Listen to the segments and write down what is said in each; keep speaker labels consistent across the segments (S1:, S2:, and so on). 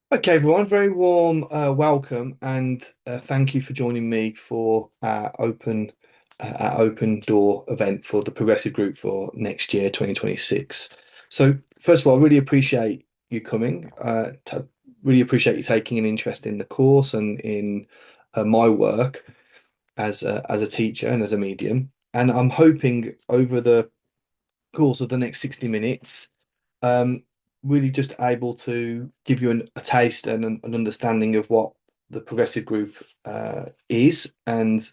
S1: Okay, everyone, very warm welcome and thank you for joining me for our open door event for the Progressive Group for next year, 2026. So, first of all, I really appreciate you coming. Really appreciate you taking an interest in the course and in my work as a teacher and as a medium. And I'm hoping over the course of the next 60 minutes um, really just able to give you a taste and an understanding of what the progressive group is and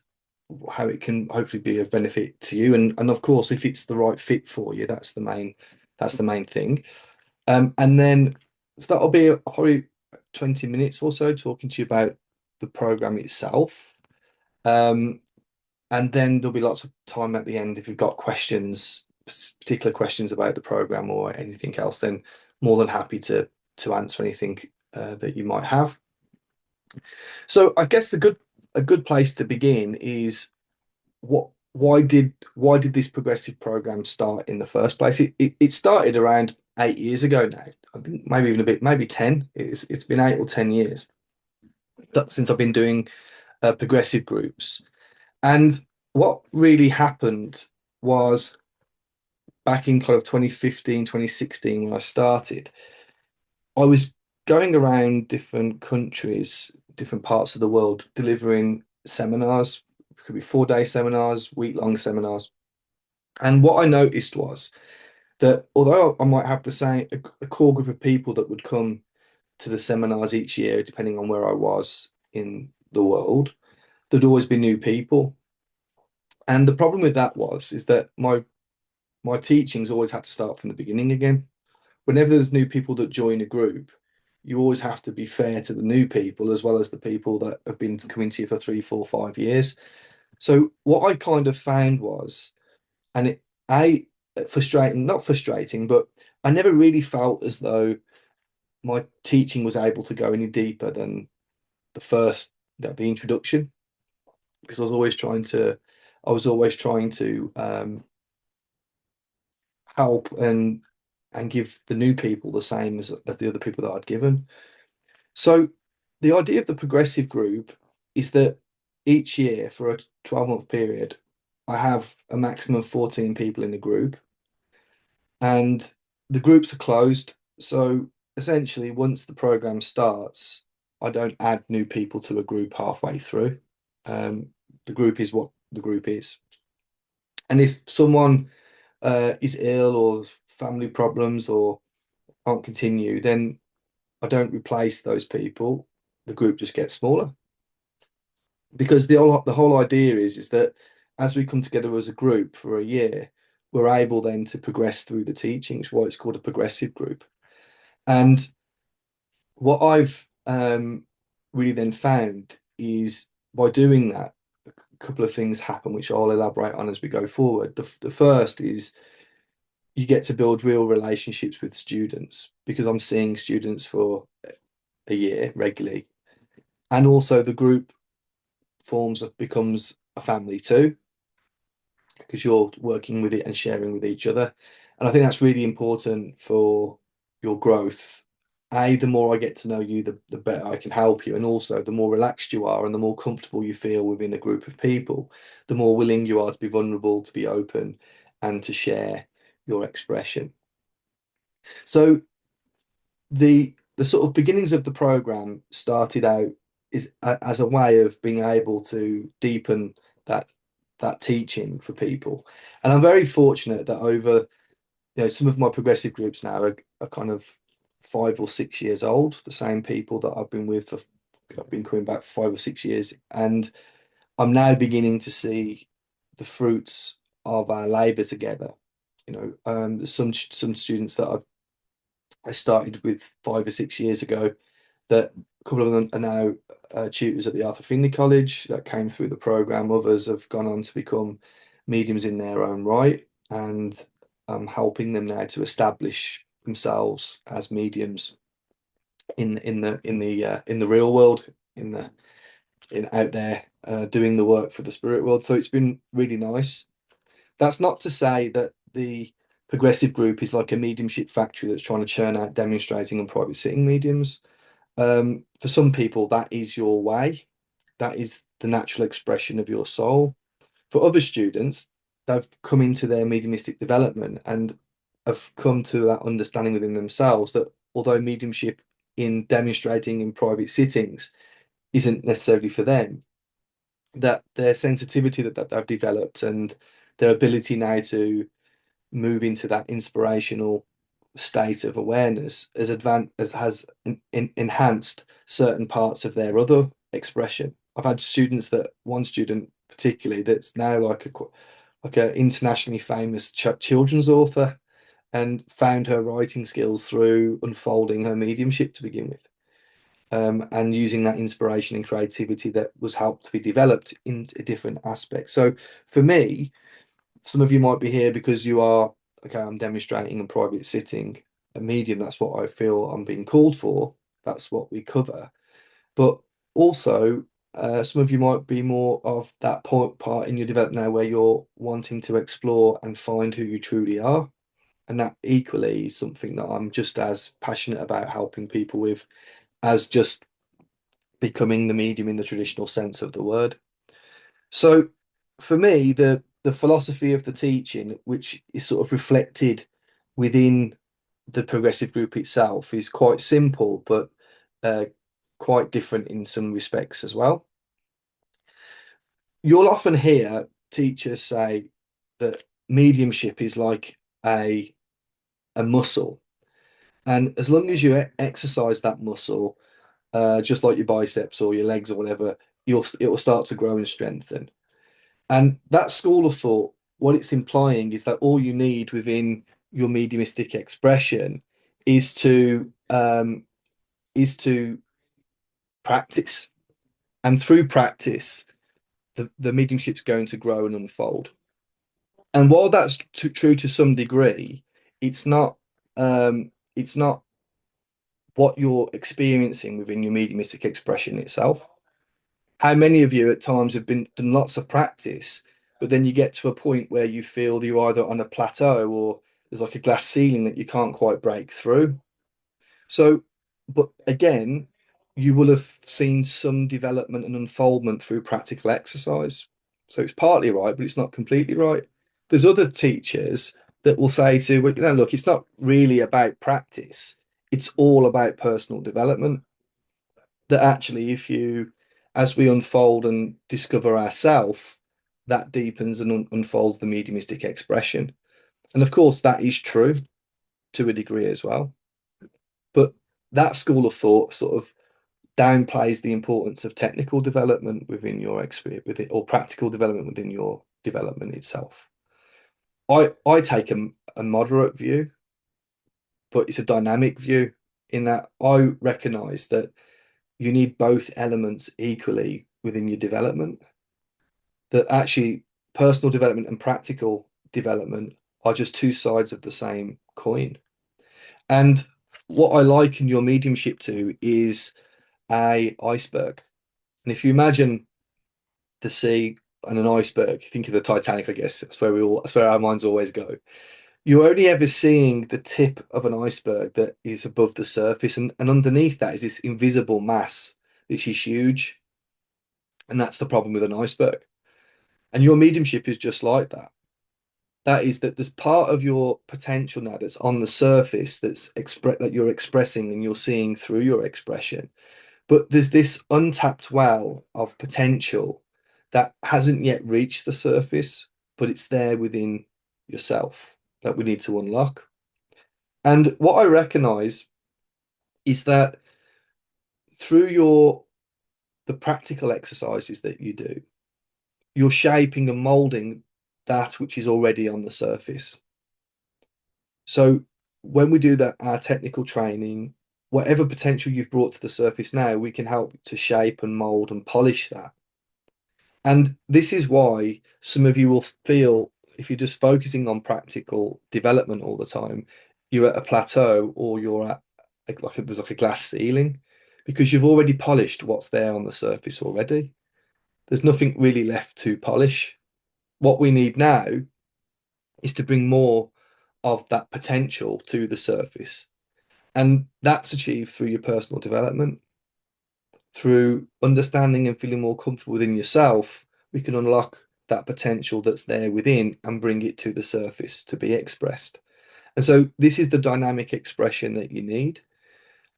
S1: how it can hopefully be of benefit to you. And of course, if it's the right fit for you, that's the main thing. And then so that'll be probably 20 minutes or so talking to you about the program itself. Um, and then there'll be lots of time at the end if you've got questions, particular questions about the program or anything else, then more than happy to answer anything that you might have. So I guess a good place to begin is what why did this progressive program start in the first place? It started around 8 years ago now. I think maybe even a bit, maybe 10. It's been 8 or 10 years since I've been doing progressive groups. And what really happened was back in kind of 2015, 2016, when I started, I was going around different countries, different parts of the world, delivering seminars. It could be 4-day seminars, week-long seminars. And what I noticed was that although I might have the same a core group of people that would come to the seminars each year, depending on where I was in the world, there'd always be new people. And the problem with that was is that my teachings always had to start from the beginning again. Whenever there's new people that join a group, you always have to be fair to the new people as well as the people that have been coming to you for 3, 4, 5 years. So what I kind of found was, and I frustrating, not frustrating, but I never really felt as though my teaching was able to go any deeper than the first, the introduction, because I was always trying to help and give the new people the same as the other people that I'd given. So the idea of the progressive group is that each year for a 12-month period, I have a maximum of 14 people in the group, and the groups are closed. So essentially, once the program starts, I don't add new people to a group halfway through. Um, the group is what the group is. And if someone is ill or family problems or can't continue, then I don't replace those people. The group just gets smaller because the whole idea is that as we come together as a group for a year, we're able then to progress through the teachings. Why it's called a progressive group. And what I've really then found is by doing that, a couple of things happen, which I'll elaborate on as we go forward. The first is you get to build real relationships with students because I'm seeing students for a year regularly. And also the group becomes a family too, because you're working with it and sharing with each other. And I think that's really important for your growth. The more I get to know you, the better I can help you. And also, the more relaxed you are and the more comfortable you feel within a group of people, the more willing you are to be vulnerable, to be open, and to share your expression. So the sort of beginnings of the program started out as a way of being able to deepen that that teaching for people. And I'm very fortunate that over, some of my progressive groups now are kind of 5 or 6 years old, the same people that I've been coming back for 5 or 6 years. And I'm now beginning to see the fruits of our labour together. There's some students that I started with 5 or 6 years ago that a couple of them are now tutors at the Arthur Findlay College that came through the program. Others have gone on to become mediums in their own right, and I'm helping them now to establish themselves as mediums in the real world, in the in out there doing the work for the spirit world. So it's been really nice. That's not to say that the progressive group is like a mediumship factory that's trying to churn out demonstrating and private sitting mediums. For some people, that is your way. That is the natural expression of your soul. For other students, they've come into their mediumistic development and have come to that understanding within themselves that although mediumship in demonstrating in private sittings isn't necessarily for them, that their sensitivity that they've developed and their ability now to move into that inspirational state of awareness has enhanced certain parts of their other expression. I've had students that one student particularly that's now like a internationally famous children's author and found her writing skills through unfolding her mediumship to begin with. And using that inspiration and creativity that was helped to be developed into different aspects. So for me, some of you might be here because you are, okay, I'm demonstrating in private sitting a medium. That's what I feel I'm being called for. That's what we cover. But also, some of you might be more of that part in your development now where you're wanting to explore and find who you truly are. And that equally is something that I'm just as passionate about helping people with as just becoming the medium in the traditional sense of the word. So for me, the philosophy of the teaching, which is sort of reflected within the progressive group itself, is quite simple, but uh, quite different in some respects as well. You'll often hear teachers say that mediumship is like a muscle, and as long as you exercise that muscle, just like your biceps or your legs or whatever, it will start to grow and strengthen. And that school of thought, what it's implying is that all you need within your mediumistic expression is to practice. And through practice, the mediumship's going to grow and unfold. And while that's true to some degree, it's not it's not what you're experiencing within your mediumistic expression itself. How many of you at times have been done lots of practice, but then you get to a point where you feel you're either on a plateau or there's like a glass ceiling that you can't quite break through? So, but again, you will have seen some development and unfoldment through practical exercise. So it's partly right, but it's not completely right. There's other teachers that will say to, well, look, it's not really about practice. It's all about personal development. That actually, if you, as we unfold and discover ourself, that deepens and unfolds the mediumistic expression. And of course, that is true to a degree as well. But that school of thought sort of downplays the importance of technical development within your experience with it or practical development within your development itself. I take a moderate view, but it's a dynamic view in that I recognize that you need both elements equally within your development. That actually personal development and practical development are just two sides of the same coin. And what I liken your mediumship to is a iceberg. And if you imagine the sea and an iceberg, think of the Titanic, I guess that's where our minds always go. You're only ever seeing the tip of an iceberg that is above the surface, and underneath that is this invisible mass, which is huge. And that's the problem with an iceberg. And your mediumship is just like that. That is that there's part of your potential now that's on the surface that you're expressing and you're seeing through your expression. But there's this untapped well of potential that hasn't yet reached the surface, but it's there within yourself that we need to unlock. And what I recognize is that through the practical exercises that you do, you're shaping and molding that which is already on the surface. So when we do that, our technical training, whatever potential you've brought to the surface now, we can help to shape and mold and polish that. And this is why some of you will feel if you're just focusing on practical development all the time, you're at a plateau or you're at there's like a glass ceiling because you've already polished what's there on the surface already. There's nothing really left to polish. What we need now is to bring more of that potential to the surface. And that's achieved through your personal development. through understanding and feeling more comfortable within yourself, we can unlock that potential that's there within and bring it to the surface to be expressed. And so this is the dynamic expression that you need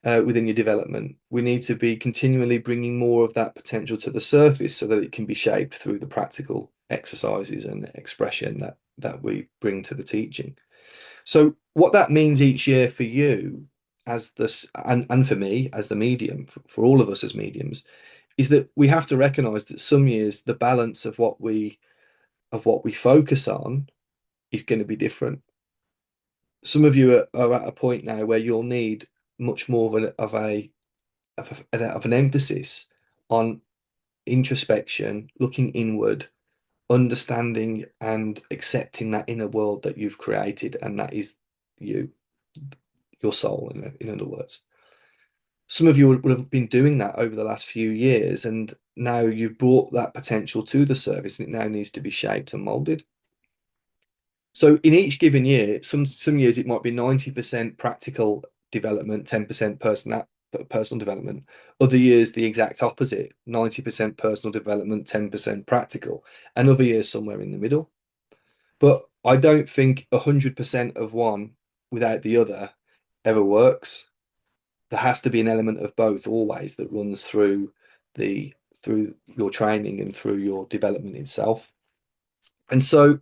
S1: within your development. We need to be continually bringing more of that potential to the surface so that it can be shaped through the practical exercises and expression that we bring to the teaching. So what that means each year for you as this and for me as the medium, for all of us as mediums, is that we have to recognize that some years the balance of what we focus on is going to be different. Some of you are at a point now where you'll need much more of an emphasis on introspection, looking inward, understanding and accepting that inner world that you've created, and that is you, your soul, in other words. Some of you would have been doing that over the last few years, and now you've brought that potential to the surface, and it now needs to be shaped and molded. So in each given year, some years it might be 90% practical development, 10% personal development. Other years, the exact opposite, 90% personal development, 10% practical, and other years somewhere in the middle. But I don't think 100% of one without the other ever works. There has to be an element of both always that runs the through your training and through your development itself. And so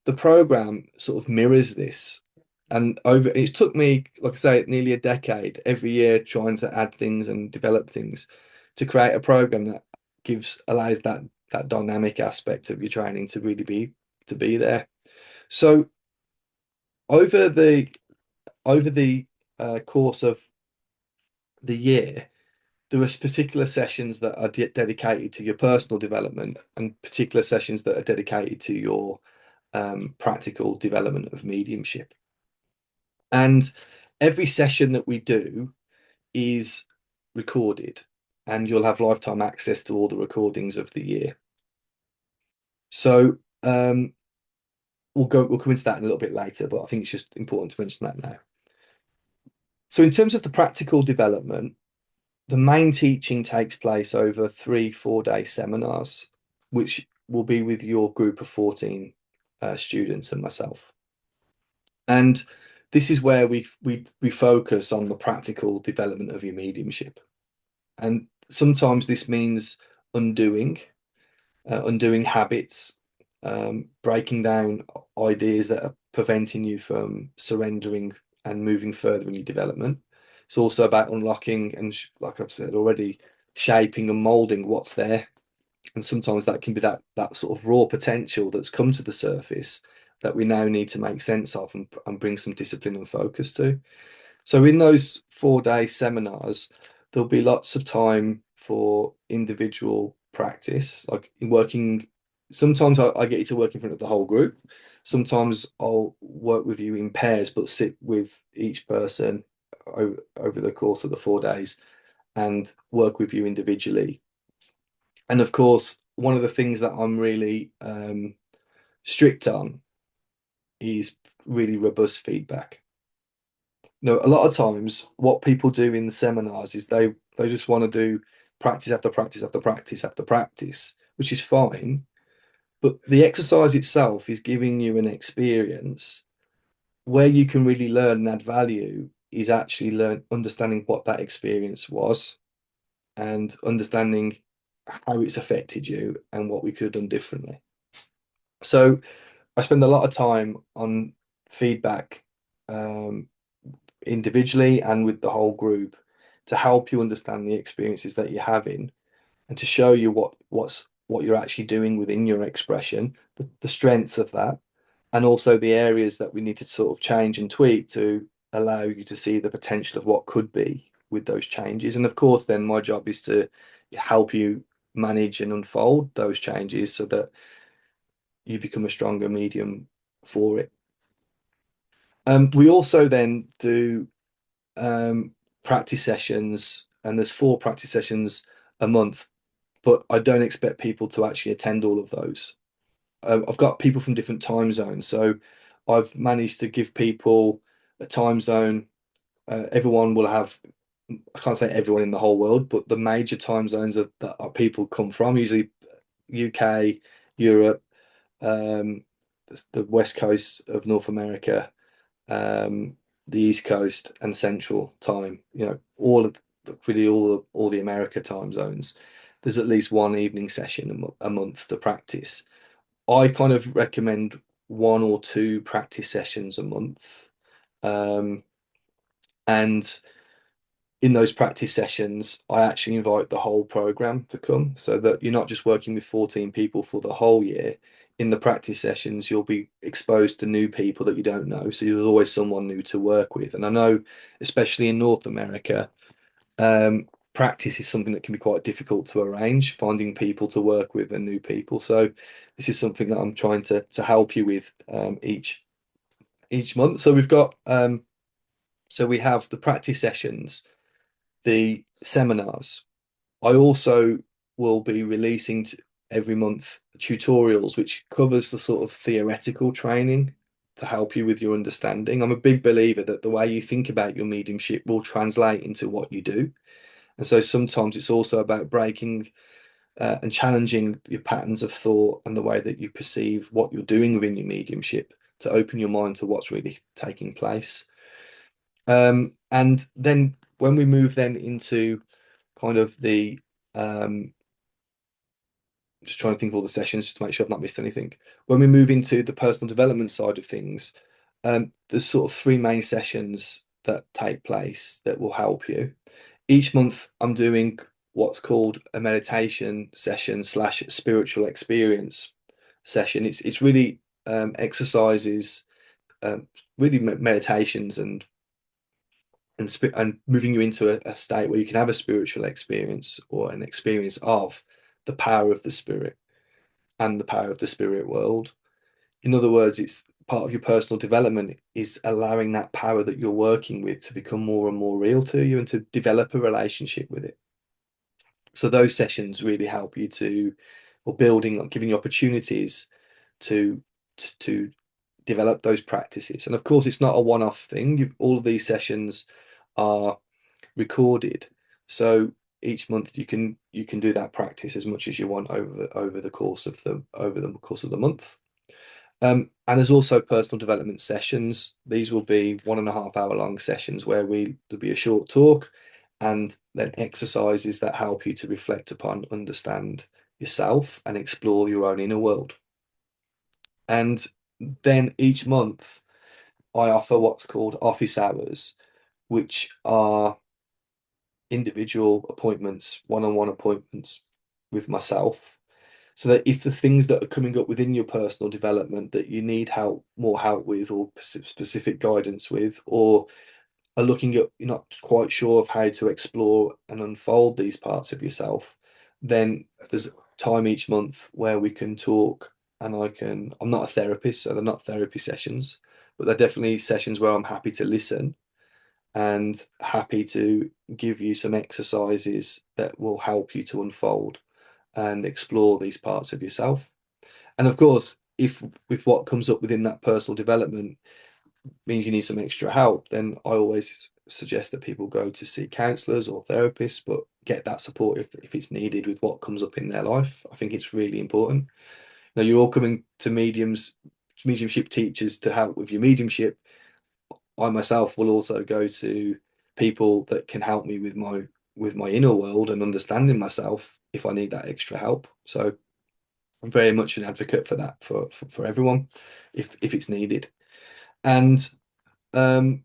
S1: the program sort of mirrors this. And it took me, like I say, nearly a decade every year trying to add things and develop things to create a program that allows that dynamic aspect of your training to really be there. So over the course of the year, there are particular sessions that are dedicated to your personal development and particular sessions that are dedicated to your practical development of mediumship. And every session that we do is recorded, and you'll have lifetime access to all the recordings of the year. So we'll come into that in a little bit later, but I think it's just important to mention that now. So in terms of the practical development, the main teaching takes place over 3 4-day seminars, which will be with your group of 14 students and myself. And this is where we focus on the practical development of your mediumship. And sometimes this means undoing habits, breaking down ideas that are preventing you from surrendering and moving further in your development. It's also about unlocking and, like I've said already, shaping and molding what's there. And sometimes that can be that sort of raw potential that's come to the surface that we now need to make sense of and bring some discipline and focus to. So in those 4-day seminars, there'll be lots of time for individual practice, like in working. Sometimes I get you to work in front of the whole group. Sometimes I'll work with you in pairs, but sit with each person over the course of the 4 days and work with you individually. And of course, one of the things that I'm really strict on is really robust feedback. No, a lot of times what people do in the seminars is they just want to do practice after practice after practice after practice, which is fine. But the exercise itself is giving you an experience where you can really learn and add value is actually understanding what that experience was and understanding how it's affected you and what we could have done differently. So I spend a lot of time on feedback individually and with the whole group to help you understand the experiences that you're having and to show you what you're actually doing within your expression, the strengths of that, and also the areas that we need to sort of change and tweak to allow you to see the potential of what could be with those changes. And of course, then my job is to help you manage and unfold those changes so that you become a stronger medium for it. We also then do practice sessions, and there's 4 practice sessions a month, but I don't expect people to actually attend all of those. I've got people from different time zones, so I've managed to give people a time zone. Everyone will have I can't say everyone in the whole world, but the major time zones that our people come from, usually UK, Europe, um, the west coast of North America, um, the East Coast, and Central Time. Really all the America time zones. There's at least one evening session a month to practice. I kind of recommend one or two practice sessions a month. Um, and in those practice sessions, I actually invite the whole program to come so that you're not just working with 14 people for the whole year. In the practice sessions, you'll be exposed to new people that you don't know. So there's always someone new to work with. And I know, especially in North America, practice is something that can be quite difficult to arrange, finding people to work with and new people. So this is something that I'm trying to help you with each month. So we have the practice sessions, the seminars. I also will be releasing every month tutorials which covers the sort of theoretical training to help you with your understanding. I'm a big believer that the way you think about your mediumship will translate into what you do. And so sometimes it's also about breaking and challenging your patterns of thought and the way that you perceive what you're doing within your mediumship to open your mind to what's really taking place. And then when we move then into kind of the just trying to think of all the sessions just to make sure I've not missed anything. When we move into the personal development side of things, there's sort of three main sessions that take place that will help you. Each month, I'm doing what's called a meditation session slash spiritual experience session. It's really exercises, um, really meditations and moving you into a state where you can have a spiritual experience or an experience of the power of the spirit and the power of the spirit world. In other words, it's part of your personal development is allowing that power that you're working with to become more and more real to you and to develop a relationship with it. So those sessions really help you or building, or giving you opportunities to to develop those practices. And of course, it's not a one-off thing. All of these sessions are recorded, so each month you can do that practice as much as you want over the course of the month. And there's also personal development sessions. These will be 1.5 hour long sessions where there'll be a short talk and then exercises that help you to reflect upon, understand yourself, and explore your own inner world. And then each month, I offer what's called office hours, which are individual appointments, one-on-one appointments with myself, so that if the things that are coming up within your personal development that you need more help with, or specific guidance with, or are looking at, you're not quite sure of how to explore and unfold these parts of yourself, then there's time each month where we can talk. And I'm not a therapist, so they're not therapy sessions, but they're definitely sessions where I'm happy to listen and happy to give you some exercises that will help you to unfold and explore these parts of yourself. And of course, if what comes up within that personal development means you need some extra help, then I always suggest that people go to see counselors or therapists, but get that support if it's needed with what comes up in their life. I think it's really important. Now, you're all coming to mediumship teachers to help with your mediumship. I myself will also go to people that can help me with my inner world and understanding myself if I need that extra help. So I'm very much an advocate for that for everyone if it's needed. And um,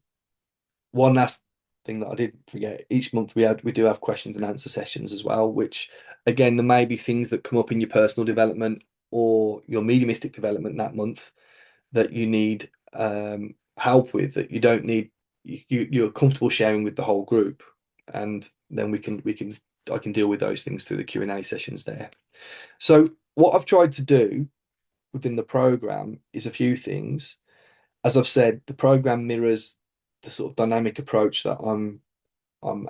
S1: one last thing that I did forget, each month we do have questions and answer sessions as well, which again there may be things that come up in your personal development or your mediumistic development that month that you need help with, that you don't need you're comfortable sharing with the whole group, and then we can I can deal with those things through the Q&A sessions there. So what I've tried to do within the program is a few things. As I've said, the program mirrors the sort of dynamic approach that I'm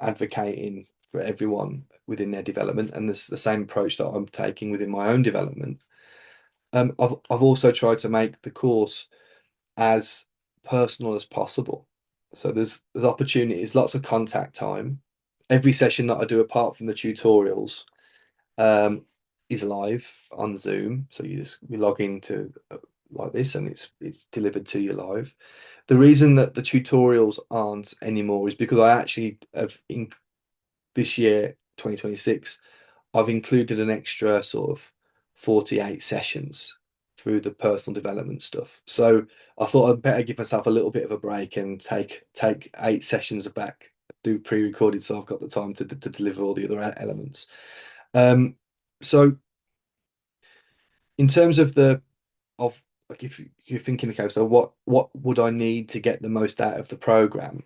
S1: advocating for everyone within their development, and this the same approach that I'm taking within my own development. I've also tried to make the course as personal as possible. So there's opportunities, lots of contact time, Every session that I do, apart from the tutorials, um, is live on Zoom. So you log into like this, and it's delivered to you live. The reason that the tutorials aren't anymore is because I actually have in this year, 2026, I've included an extra sort of 48 sessions through the personal development stuff. So I thought I'd better give myself a little bit of a break and take 8 sessions back, do pre-recorded, so I've got the time to deliver all the other elements. Um, so in terms of like, if you're thinking, okay, so what would I need to get the most out of the program?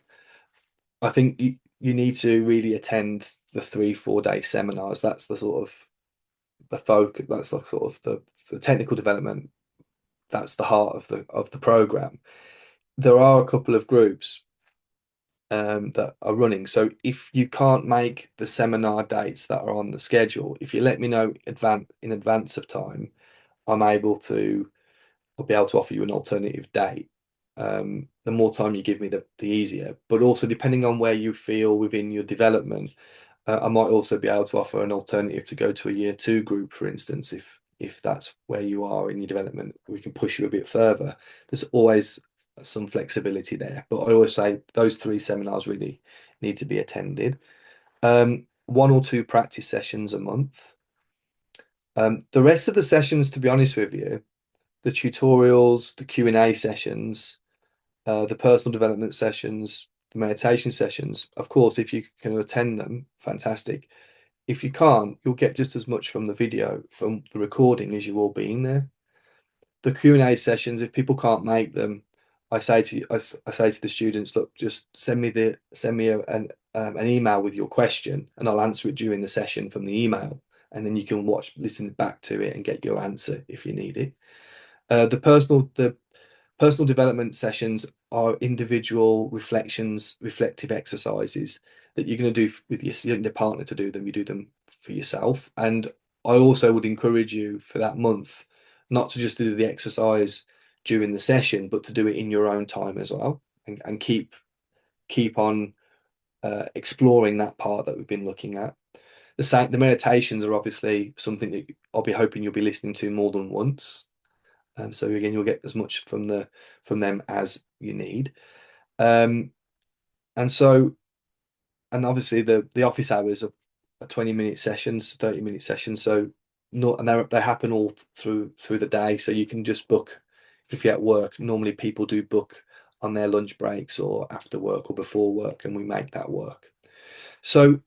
S1: I think you need to really attend the 3 4 day seminars. That's the sort of the focus. That's the sort of the technical development. That's the heart of the program. There are a couple of groups that are running. So if you can't make the seminar dates that are on the schedule, if you let me know in advance of time, I'm able to I'll be able to offer you an alternative date. The more time you give me, the easier. But also, depending on where you feel within your development, I might also be able to offer an alternative to go to a year 2 group, for instance, if that's where you are in your development. We can push you a bit further. There's always some flexibility there. But I always say those 3 seminars really need to be attended. 1 or 2 practice sessions a month. The rest of the sessions, to be honest with you, the tutorials, the Q&A sessions, the personal development sessions, the meditation sessions. Of course, if you can attend them, fantastic. If you can't, you'll get just as much from the video, from the recording, as you will being there. The Q&A sessions, if people can't make them, I say to the students, look, just send me an email with your question, and I'll answer it during the session from the email, and then you can listen back to it and get your answer if you need it. The personal development sessions are individual reflective exercises that you're going to do with your, you don't need a partner to do them, you do them for yourself. And I also would encourage you for that month not to just do the exercise during the session, but to do it in your own time as well, and keep on exploring that part that we've been looking at. The meditations are obviously something that I'll be hoping you'll be listening to more than once. So again, you'll get as much from them as you need. Um, and so, and obviously the office hours are 20-minute sessions, 30-minute sessions. So not, and they happen all through the day. So you can just book if you're at work. Normally people do book on their lunch breaks or after work or before work, and we make that work. So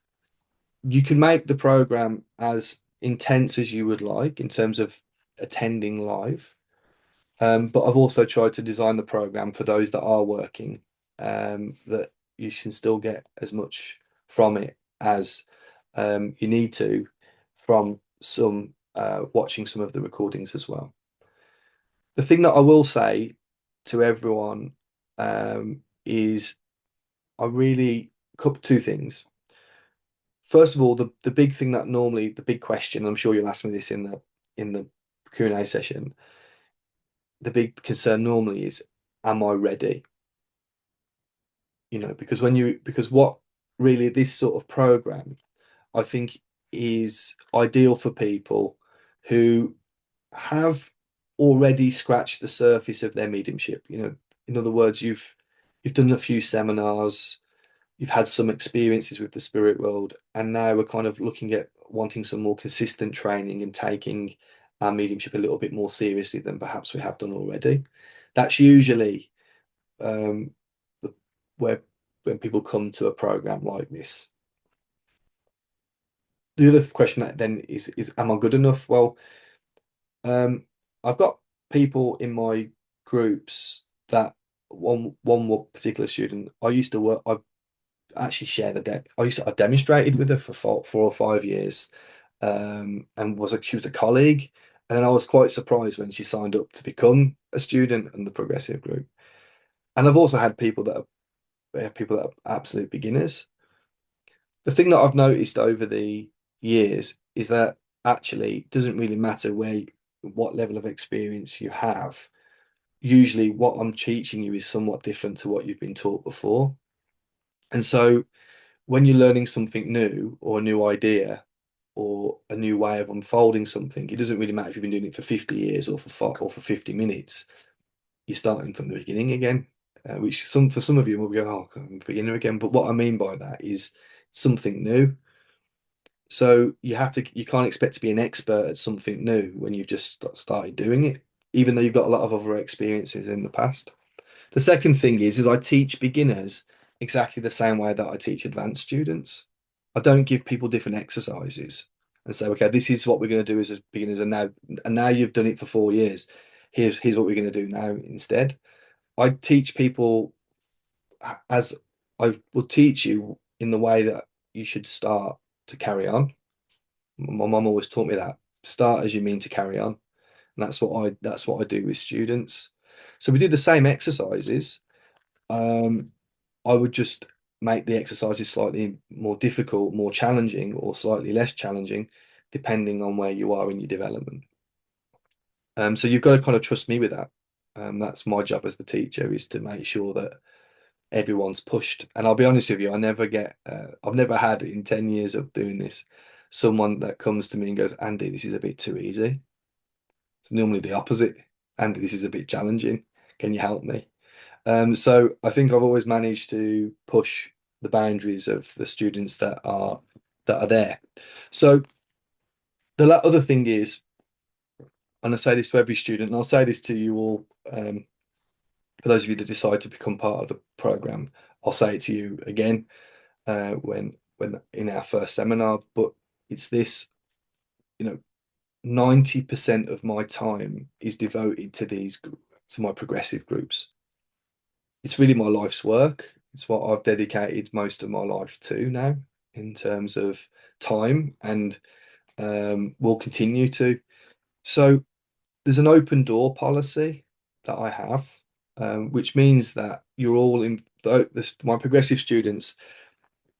S1: you can make the program as intense as you would like in terms of attending live. But I've also tried to design the program for those that are working, that you can still get as much from it as you need to from some watching some of the recordings as well. The thing that I will say to everyone is I really cook 2 things. First of all, the big thing that normally the big question, I'm sure you'll ask me this in the Q&A session, the big concern normally is, am I ready? Because what really this sort of program, I think, is ideal for people who have already scratched the surface of their mediumship. In other words, you've done a few seminars, you've had some experiences with the spirit world, and now we're kind of looking at wanting some more consistent training and taking our mediumship a little bit more seriously than perhaps we have done already. That's usually um, the, where when people come to a program like this. The other question that then is am I good enough? Well, I've got people in my groups that one particular student I used to work. I actually share the deck. I demonstrated with her for 4 or 5 years, and she was a colleague. And then I was quite surprised when she signed up to become a student in the progressive group. And I've also had people that are absolute beginners. The thing that I've noticed over the years is that actually it doesn't really matter what level of experience you have. Usually what I'm teaching you is somewhat different to what you've been taught before. And so when you're learning something new or a new idea or a new way of unfolding something, it doesn't really matter if you've been doing it for 50 years or for 50 minutes. You're starting from the beginning again, which for some of you will go, oh, I'm a beginner again. But what I mean by that is something new. So you can't expect to be an expert at something new when you've just started doing it, even though you've got a lot of other experiences in the past. The second thing is I teach beginners exactly the same way that I teach advanced students. I don't give people different exercises and say, okay, this is what we're going to do as beginners, and now you've done it for 4 years. Here's what we're going to do now instead. I teach people as I will teach you in the way that you should start to carry on. My mum always taught me that. Start as you mean to carry on. And that's what I do with students. So we do the same exercises. Um, I would just make the exercises slightly more difficult, more challenging, or slightly less challenging, depending on where you are in your development. So you've got to kind of trust me with that. That's my job as the teacher, is to make sure that everyone's pushed. And I'll be honest with you, I've never had in 10 years of doing this, someone that comes to me and goes, Andy, this is a bit too easy. It's normally the opposite. Andy, this is a bit challenging. Can you help me? So I think I've always managed to push the boundaries of the students that are there. So the other thing is, and I say this to every student, and I'll say this to you all, for those of you that decide to become part of the program, I'll say it to you again when in our first seminar. But it's this, 90% of my time is devoted to my progressive groups. It's really my life's work. It's what I've dedicated most of my life to now in terms of time, and will continue to. So there's an open door policy that I have, which means that you're all my progressive students,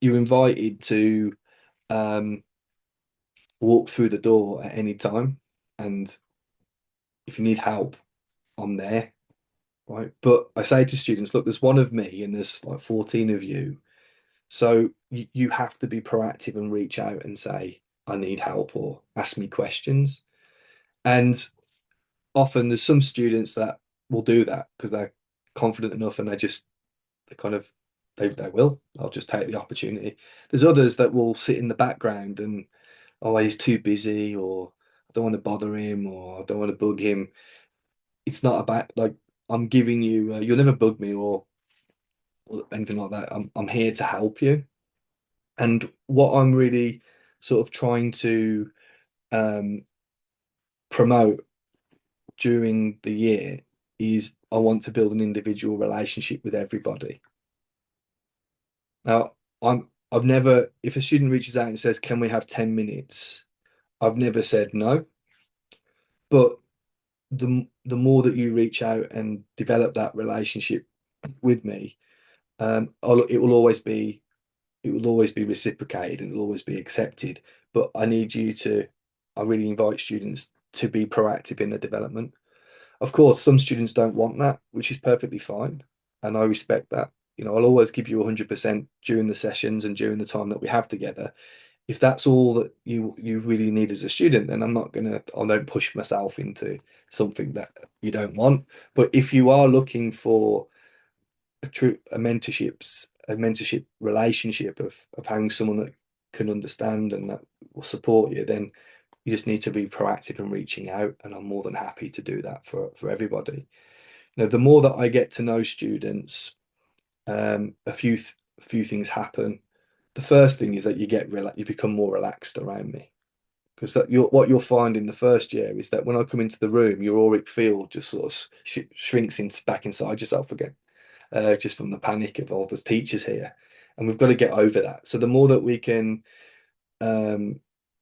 S1: you're invited to um, walk through the door at any time. And if you need help, I'm there. Right. But I say to students, look, there's one of me and there's like 14 of you. So you have to be proactive and reach out and say, I need help, or ask me questions. And often there's some students that will do that because they're confident enough, and they kind of they will. I'll just take the opportunity. There's others that will sit in the background and, oh, he's too busy, or I don't want to bother him, or I don't want to bug him. It's not about like I'm giving you, you'll never bug me or anything like that. I'm here to help you. And what I'm really sort of trying to um, promote during the year is I want to build an individual relationship with everybody. Now, I've never, if a student reaches out and says, "Can we have 10 minutes?" I've never said no. But the more that you reach out and develop that relationship with me, it will always be reciprocated, and it'll always be accepted. But I really invite students to be proactive in their development. Of course, some students don't want that, which is perfectly fine. And I respect that. I'll always give you 100% during the sessions and during the time that we have together. If that's all that you really need as a student, then I don't push myself into something that you don't want. But if you are looking for a mentorship relationship of having someone that can understand and that will support you, then you just need to be proactive and reaching out, and I'm more than happy to do that for everybody. The more that I get to know students, a few things happen. The first thing is that you become more relaxed around me, because what you'll find in the first year is that when I come into the room, your auric field just sort of shrinks back inside yourself again, just from the panic of all the teachers here. And we've got to get over that. So the more that we can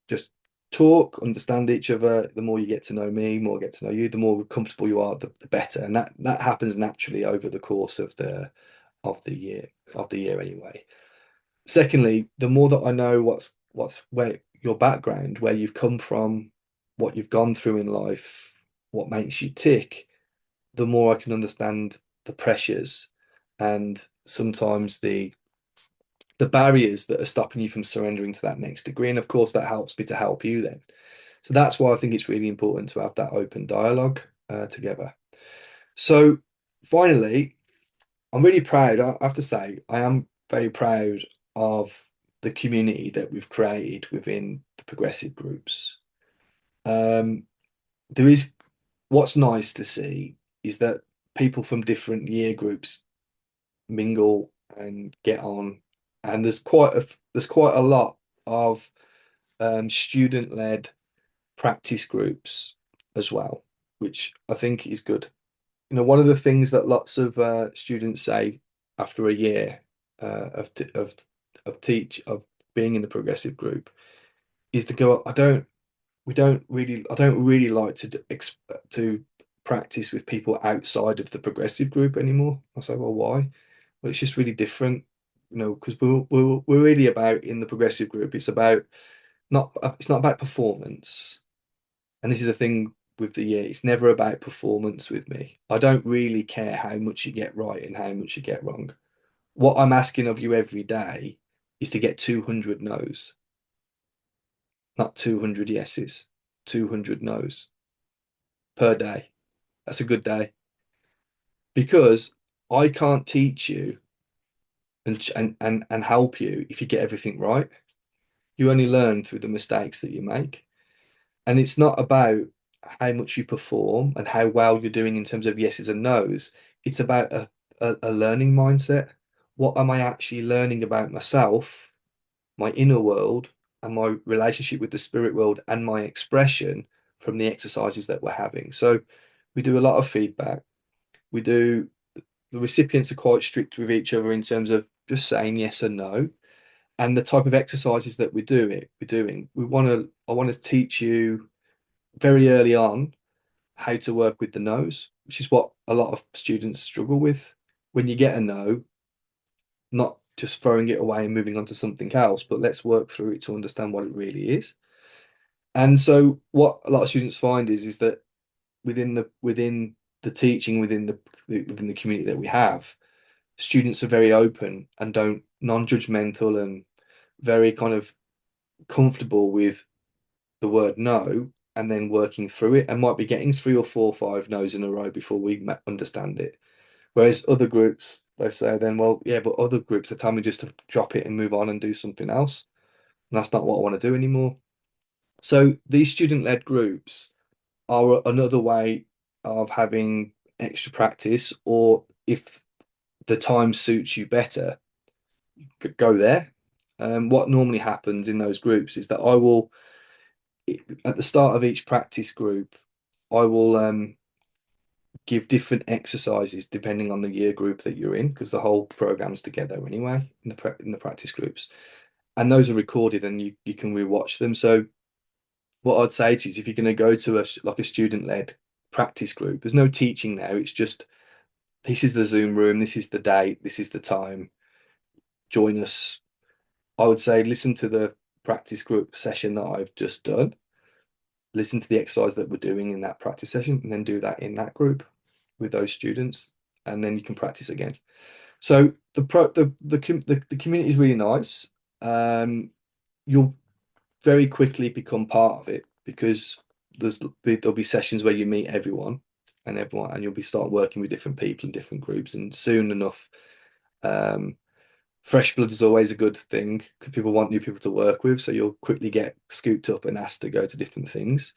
S1: just talk, understand each other, the more you get to know me, more I get to know you, the more comfortable you are, the better. And that happens naturally over the course of the year anyway. Secondly, the more that I know what's where your background, where you've come from, what you've gone through in life, what makes you tick, the more I can understand the pressures and sometimes the the barriers that are stopping you from surrendering to that next degree. And of course, that helps me to help you then. So that's why I think it's really important to have that open dialogue together. So finally, I'm really proud. I have to say, I am very proud of the community that we've created within the progressive groups. Um, there is what's nice to see is that people from different year groups mingle and get on, and there's quite a lot of student-led practice groups as well, which I think is good. One of the things that lots of students say after a year of being in the progressive group is to go, I don't really like to practice with people outside of the progressive group anymore. I say, well, why? Well, it's just really different, because we're really about in the progressive group. It's not about performance. And this is the thing with the year, it's never about performance with me. I don't really care how much you get right and how much you get wrong. What I'm asking of you every day is to get 200 no's, not 200 yeses, 200 no's per day. That's a good day because I can't teach you and help you if you get everything right. You only learn through the mistakes that you make. And it's not about how much you perform and how well you're doing in terms of yeses and nos. It's about a learning mindset. What am I actually learning about myself, my inner world, and my relationship with the spirit world and my expression from the exercises that we're having? So we do a lot of feedback. We do, the recipients are quite strict with each other in terms of just saying yes and no. And the type of exercises that we're doing, I want to teach you very early on how to work with the no's, which is what a lot of students struggle with. When you get a no, not just throwing it away and moving on to something else, but let's work through it to understand what it really is. And so what a lot of students find is that within the teaching, within the community that we have, students are very open and don't non-judgmental and very kind of comfortable with the word no and then working through it and might be getting 3 or 4 or 5 no's in a row before we understand it. Whereas other groups, they say then, well, yeah, but other groups are telling me just to drop it and move on and do something else. And that's not what I want to do anymore. So these student-led groups are another way of having extra practice, or if the time suits you better, go there. What normally happens in those groups is that at the start of each practice group, I will give different exercises depending on the year group that you're in, because the whole program's together anyway in the practice groups, and those are recorded and you can rewatch them. So what I'd say to you is if you're going to go to a student-led practice group, there's no teaching there. It's just this is the Zoom room, this is the date, this is the time. Join us. I would say listen to the practice group session that I've just done, listen to the exercise that we're doing in that practice session, and then do that in that group with those students, and then you can practice again. So the community is really nice. You'll very quickly become part of it because there'll be sessions where you meet everyone, and you'll be start working with different people in different groups, and soon enough, um, fresh blood is always a good thing because people want new people to work with. So you'll quickly get scooped up and asked to go to different things.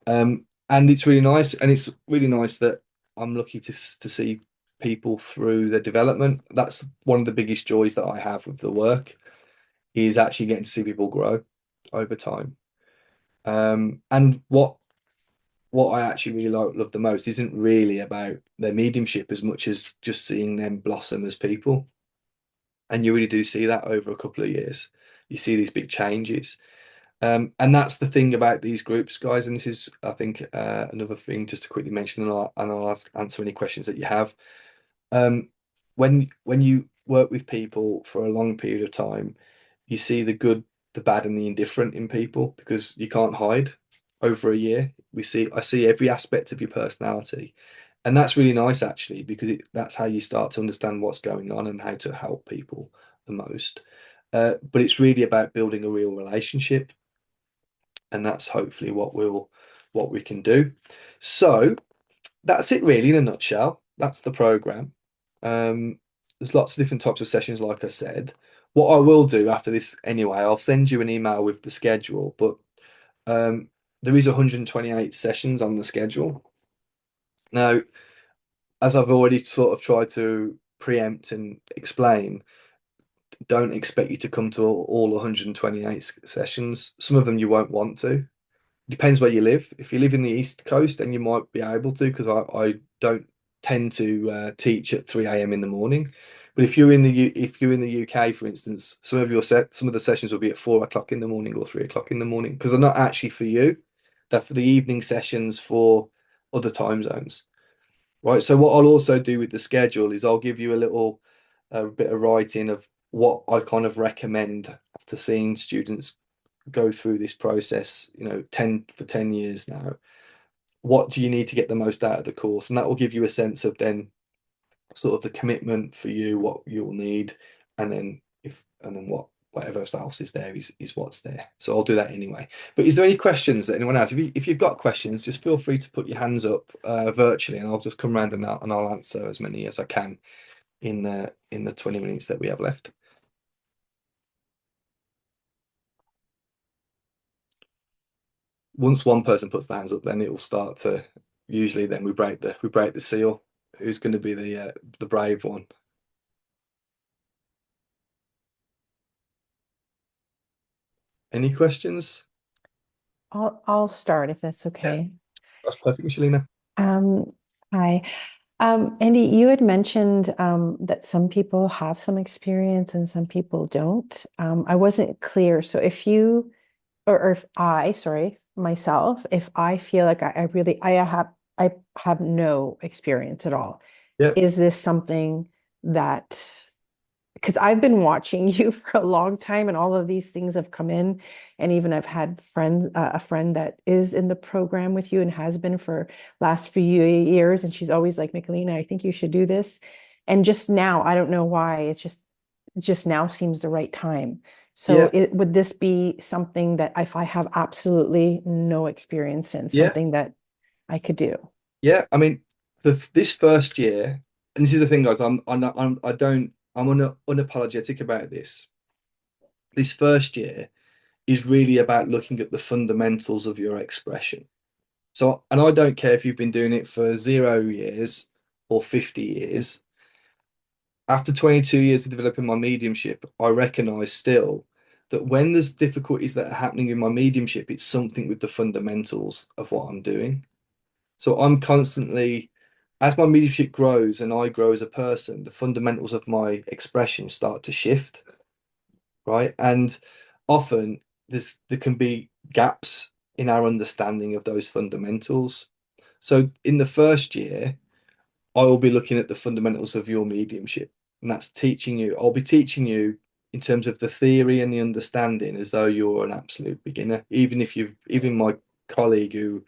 S1: And it's really nice. And it's really nice that I'm lucky to see people through their development. That's one of the biggest joys that I have with the work is actually getting to see people grow over time. And what I actually really love the most isn't really about their mediumship as much as just seeing them blossom as people. And you really do see that over a couple of years. You see these big changes. And that's the thing about these groups, guys. And this is, I think, another thing just to quickly mention, and I'll answer any questions that you have. Um, when you work with people for a long period of time, you see the good, the bad, and the indifferent in people because you can't hide. Over a year, I see every aspect of your personality, and that's really nice actually because that's how you start to understand what's going on and how to help people the most. But it's really about building a real relationship, and that's hopefully what we can do. So that's it really in a nutshell. That's the program. There's lots of different types of sessions, like I said. What I will do after this anyway, I'll send you an email with the schedule, but um, there is 128 sessions on the schedule. Now, as I've already sort of tried to preempt and explain, don't expect you to come to all 128 sessions. Some of them you won't want to. Depends where you live. If you live in the East Coast, then you might be able to, because I don't tend to teach at 3 a.m. in the morning. But if you're in the UK, for instance, some of the sessions will be at 4 o'clock in the morning or 3 o'clock in the morning, because they're not actually for you. They're for the evening sessions for other time zones. Right. So what I'll also do with the schedule is I'll give you a bit of writing of what I kind of recommend after seeing students go through this process, 10 years now. What do you need to get the most out of the course? And that will give you a sense of then sort of the commitment for you, what you'll need, and then whatever else is there is what's there. So I'll do that anyway. But is there any questions that anyone has? If you've got questions, just feel free to put your hands up virtually, and I'll just come around and I'll answer as many as I can in the 20 minutes that we have left. Once one person puts their hands up, then it will start to usually then we break the seal. Who's going to be the brave one? Any questions?
S2: I'll start if that's
S1: Yeah,
S2: okay.
S1: that's perfect, Michelina.
S2: Um, Hi. Andy, you had mentioned that some people have some experience and some people don't. I wasn't clear. So if you, or if I, sorry, myself, if I feel like I have no experience at all,
S1: Yeah,
S2: is this something that because I've been watching you for a long time and all of these things have come in. And even I've had a friend that is in the program with you and has been for last few years. And she's always like, Michelina, I think you should do this. And just now, I don't know why, it's just now seems the right time. So
S1: yeah,
S2: would this be something that if I have absolutely no experience in,
S1: yeah,
S2: something that I could do?
S1: yeah. I mean, this first year, and this is the thing, guys. I'm unapologetic about this. This first year is really about looking at the fundamentals of your expression. So, and I don't care if you've been doing it for 0 years or 50 years. After 22 years of developing my mediumship, I recognize still that when there's difficulties that are happening in my mediumship, it's something with the fundamentals of what I'm doing. So I'm constantly, as my mediumship grows and I grow as a person, the fundamentals of my expression start to shift, right? And often there can be gaps in our understanding of those fundamentals. So in the first year, I will be looking at the fundamentals of your mediumship, and that's teaching you. I'll be teaching you in terms of the theory and the understanding as though you're an absolute beginner. Even my colleague who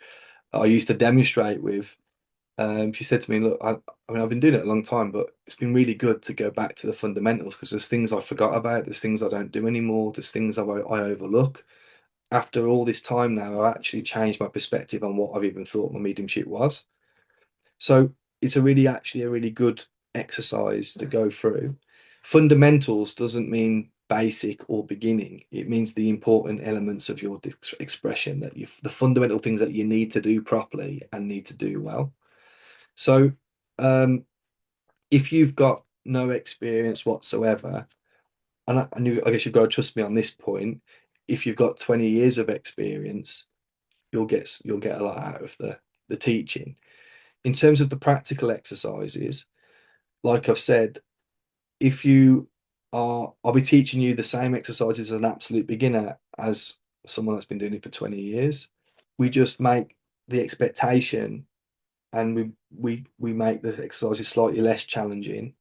S1: I used to demonstrate with, she said to me, "Look, I mean, I've been doing it a long time, but it's been really good to go back to the fundamentals because there's things I forgot about, there's things I don't do anymore, there's things I overlook. After all this time now, I've actually changed my perspective on what I've even thought my mediumship was." So it's actually a really good exercise to go through. Fundamentals doesn't mean basic or beginning. It means the important elements of your expression the fundamental things that you need to do properly and need to do well. So um, if you've got no experience whatsoever, I guess you've got to trust me on this point. If you've got 20 years of experience, you'll get a lot out of the teaching. In terms of the practical exercises, like I've said, if you I'll be teaching you the same exercises as an absolute beginner as someone that's been doing it for 20 years. We just make the expectation and we make the exercises slightly less challenging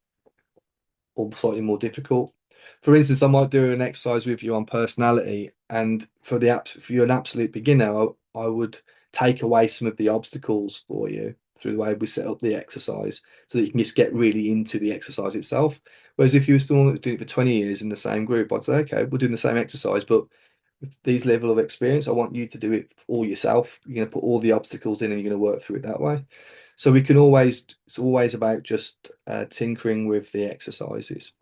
S1: or slightly more difficult. For instance, I might do an exercise with you on personality, and for you're an absolute beginner, I would take away some of the obstacles for you through the way we set up the exercise, so that you can just get really into the exercise itself. Whereas if you were still doing it for 20 years in the same group, I'd say, okay, we're doing the same exercise, but with these level of experience, I want you to do it all yourself. You're going to put all the obstacles in and you're going to work through it that way. So we can always, it's always about just tinkering with the exercises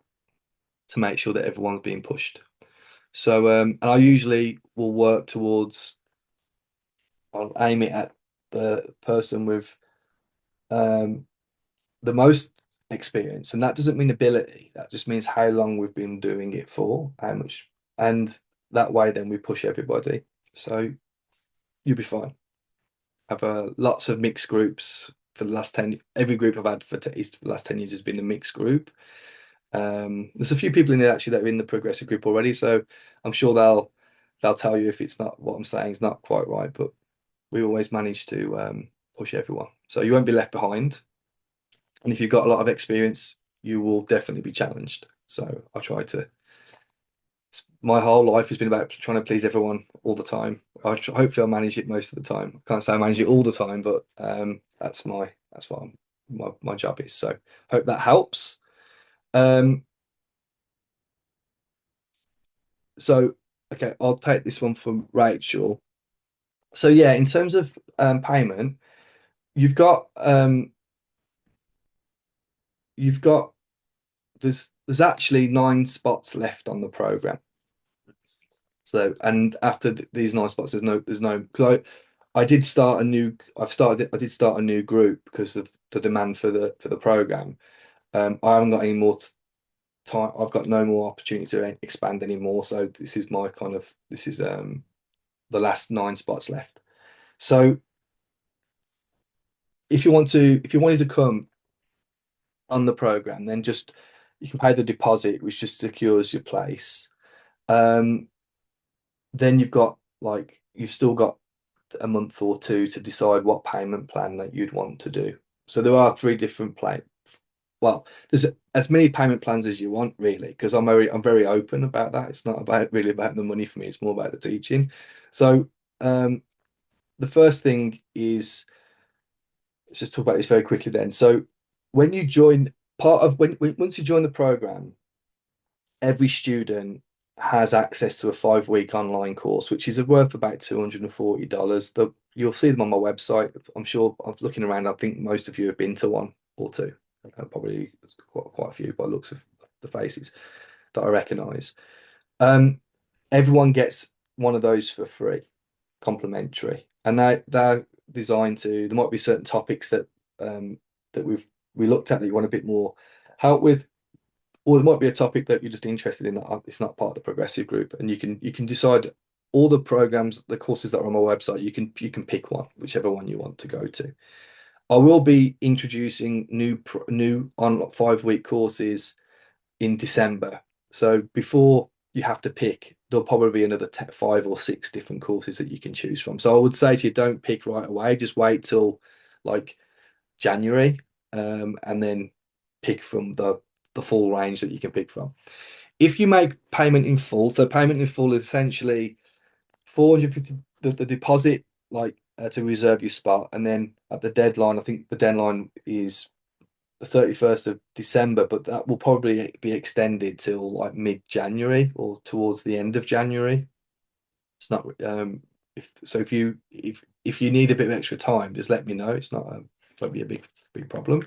S1: to make sure that everyone's being pushed. So, and I usually will work towards, I'll aim it at the person with um, the most experience. And that doesn't mean ability, that just means how long we've been doing it for, how much. And that way, then we push everybody. So you'll be fine. Have lots of mixed groups for the last 10, every group I've had for the last 10 years has been a mixed group. There's a few people in there actually that are in the progressive group already, so I'm sure they'll tell you if it's not what I'm saying is not quite right, but we always manage to push everyone. So you won't be left behind. And if you've got a lot of experience, you will definitely be challenged. So I try to, my whole life has been about trying to please everyone all the time. Hopefully I'll manage it most of the time. I can't say I manage it all the time, but that's what my job is. So hope that helps. Um, so okay, I'll take this one from Rachel. So yeah, in terms of payment, you've got you've got there's actually 9 spots left on the program. So, and after these 9 spots, there's no because I did start a new I did start a new group because of the demand for the program. I haven't got any more time. I've got no more opportunity to expand anymore. So this is the last 9 spots left. So if you wanted to come on the program, then just you can pay the deposit, which just secures your place. Um, then you've still got a month or two to decide what payment plan that you'd want to do. So there are 3 different play. Well, there's as many payment plans as you want, really, because I'm very open about that. It's not about really about the money for me. It's more about the teaching. So um, the first thing is let's just talk about this very quickly then. So when you join part of when once you join the program, every student has access to a 5-week online course, which is worth about $240. You'll see them on my website. I'm sure I'm looking around. I think most of you have been to one or two, probably quite a few by the looks of the faces that I recognize. Um, Everyone gets one of those for free, complimentary, and they're designed to. There might be certain topics um, that we looked at that you want a bit more help with, or there might be a topic that you're just interested in that it's not part of the progressive group, and you can decide all the programs, the courses that are on my website. You can pick one, whichever one you want to go to. I will be introducing new on 5-week courses in December. So before you have to pick, there'll probably be another 5 or 6 different courses that you can choose from. So I would say to you, don't pick right away. Just wait till like January, and then pick from the full range that you can pick from. If you make payment in full, so payment in full is essentially 450 the deposit to reserve your spot, and then at the deadline, I think the deadline is the 31st of December, but that will probably be extended till like mid-January or towards the end of January. It's not if you need a bit of extra time, just let me know. It's not won't be a big problem.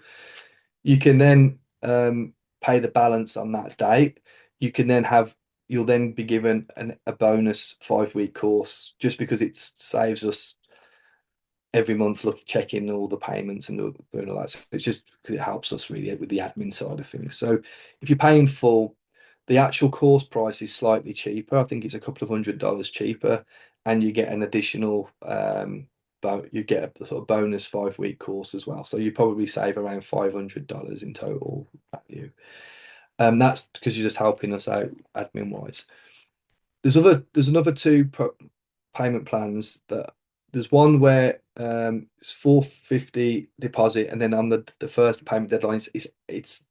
S1: You can then pay the balance on that date. You can then have you'll then be given a bonus 5-week course just because it saves us every month checking all the payments and doing all that. So it's just because it helps us really with the admin side of things. So if you're paying full, the actual course price is slightly cheaper. I think it's a couple of $100 cheaper, and you get an additional but you get a sort of bonus 5-week course as well. So you probably save around $500 in total value. That's because you're just helping us out admin wise. There's another payment plans that there's one where it's 450 deposit, and then on the first payment deadline it's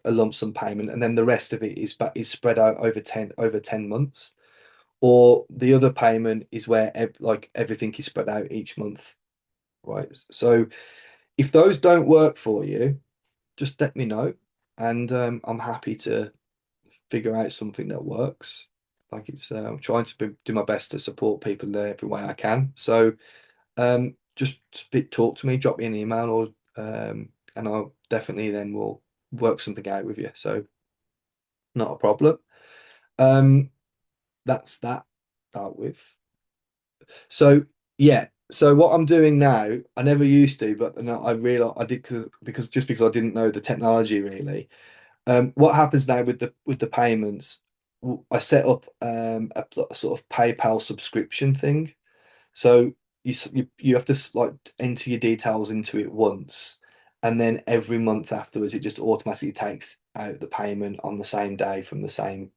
S1: a lump sum payment, and then the rest of it is spread out over 10 months. Or the other payment is where everything is spread out each month, right? So if those don't work for you, just let me know. and I'm happy to figure out something that works. Like I'm trying to do my best to support people in every way I can. So just talk to me, drop me an email, or and I'll definitely then will work something out with you. So not a problem. Um, that's that dealt with. So yeah. So what I'm doing now, I never used to, but then I realized I did because I didn't know the technology really. What happens now with the payments? I set up a sort of PayPal subscription thing. So you have to like enter your details into it once, and then every month afterwards, it just automatically takes out the payment on the same day from the same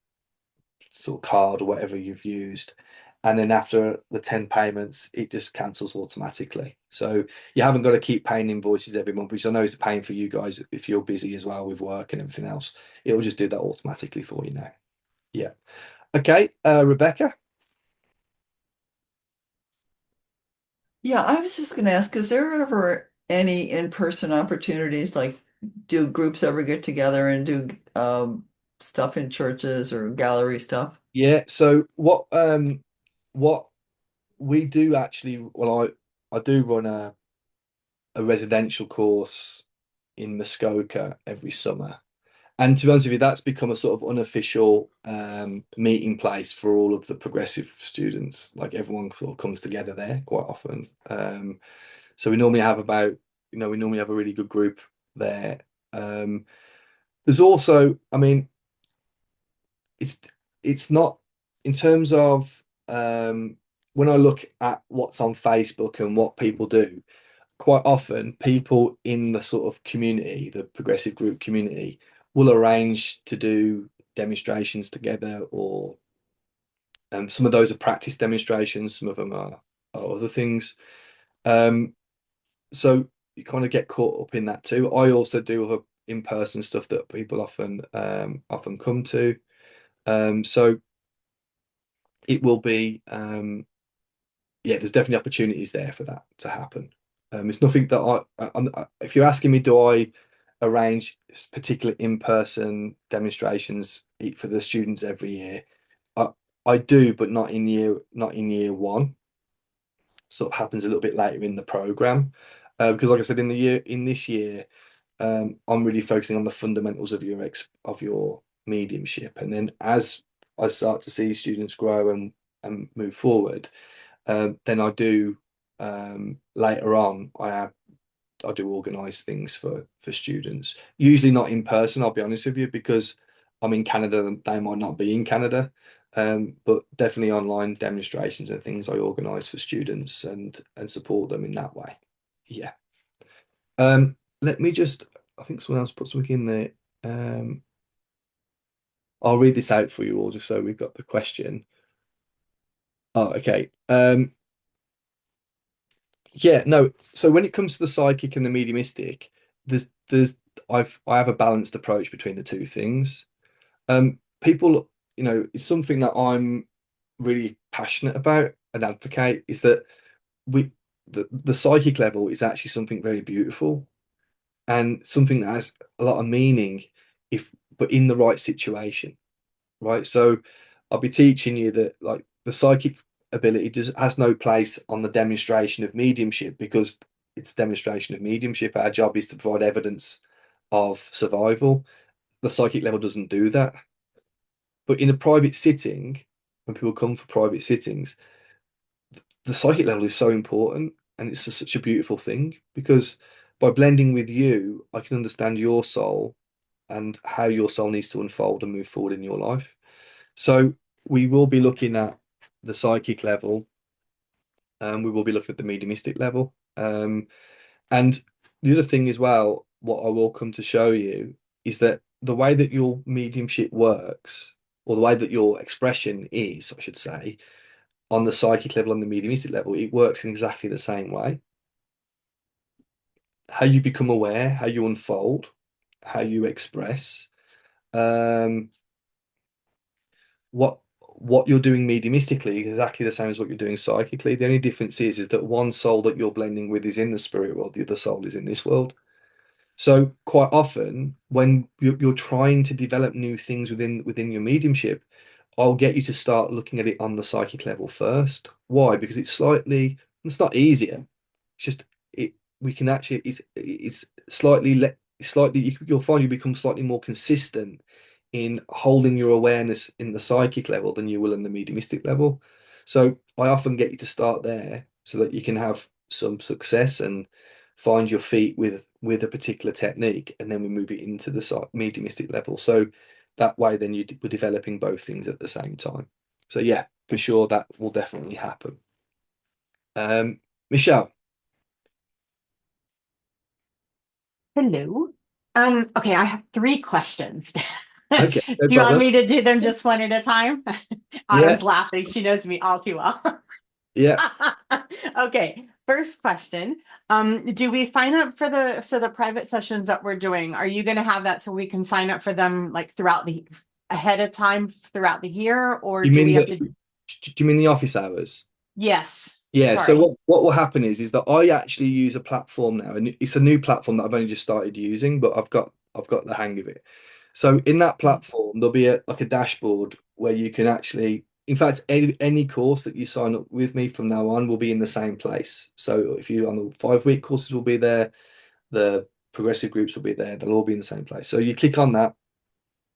S1: sort of card or whatever you've used. And then after the 10 payments, it just cancels automatically. So you haven't got to keep paying invoices every month, which I know is a pain for you guys if you're busy as well with work and everything else. It will just do that automatically for you now. Yeah. Okay, Rebecca.
S3: Yeah, I was just going to ask, is there ever any in-person opportunities, like do groups ever get together and do stuff in churches or gallery stuff?
S1: Yeah. So what we do actually, well, I do run a residential course in Muskoka every summer. And to be honest with you, that's become a sort of unofficial meeting place for all of the progressive students. Like everyone sort of comes together there quite often. So we normally have we normally have a really good group there. Um, there's also, I mean, it's it's not in terms of when I look at what's on Facebook and what people do, quite often people in the sort of community, the progressive group community, will arrange to do demonstrations together, or some of those are practice demonstrations, some of them are other things. Um, so you kind of get caught up in that too. I also do other in-person stuff that people often come to. So it will be yeah, there's definitely opportunities there for that to happen. It's nothing that if you're asking me, do I arrange particular in-person demonstrations for the students every year? I, I do, but not in year one. Sort of happens a little bit later in the program, because like I said, in this year, I'm really focusing on the fundamentals of your mediumship, and then as I start to see students grow and move forward, then I do later on. I do organise things for students. Usually not in person. I'll be honest with you because I'm in Canada and they might not be in Canada. But definitely online demonstrations and things I organise for students and support them in that way. Yeah. Let me just. I think someone else put something in there. Um, I'll read this out for you all just so we've got the question. Oh, okay. Yeah, no. So when it comes to the psychic and the mediumistic, there's I have a balanced approach between the two things. People, it's something that I'm really passionate about and advocate is that we the psychic level is actually something very beautiful and something that has a lot of meaning if but in the right situation, right? So I'll be teaching you that like the psychic ability has no place on the demonstration of mediumship because it's a demonstration of mediumship. Our job is to provide evidence of survival. The psychic level doesn't do that. But in a private sitting, when people come for private sittings, the psychic level is so important and it's such a beautiful thing because by blending with you, I can understand your soul and how your soul needs to unfold and move forward in your life. So we will be looking at the psychic level, and we will be looking at the mediumistic level. And the other thing as well, what I will come to show you is that the way that your mediumship works, or the way that your expression is, I should say, on the psychic level and the mediumistic level, it works in exactly the same way. How you become aware, how you unfold, how you express, um, what what you're doing mediumistically is exactly the same as what you're doing psychically. The only difference is that one soul that you're blending with is in the spirit world, the other soul is in this world. So quite often when you're trying to develop new things within your mediumship, I'll get you to start looking at it on the psychic level first. Why? Because it's not easier. It's just it we can actually it's slightly you'll find you become slightly more consistent in holding your awareness in the psychic level than you will in the mediumistic level. So I often get you to start there so that you can have some success and find your feet with a particular technique, and then we move it into the mediumistic level. So that way, then we're developing both things at the same time. So yeah, for sure, that will definitely happen. Michelle.
S4: Hello. Okay, I have three questions.
S1: Okay, no
S4: Do you want
S1: problem.
S4: me to do them just one at a time?
S1: Yeah,
S4: Autumn's laughing. She knows me all too well.
S1: yeah.
S4: Okay, first question. Do we sign up for the private sessions that we're doing? Are you going to have that so we can sign up for them like throughout the ahead of time throughout the year, or
S1: You
S4: do
S1: mean
S4: we have
S1: the
S4: to?
S1: do you mean the office hours?
S4: Yes.
S1: Yeah, so
S4: Sorry.
S1: what will happen is that I actually use a platform now, and it's a new platform that I've only just started using, but I've got the hang of it. So in that platform, there'll be like a dashboard where you can actually, in fact, any course that you sign up with me from now on will be in the same place. So if you on the 5 week courses will be there, the progressive groups will be there, they'll all be in the same place. So you click on that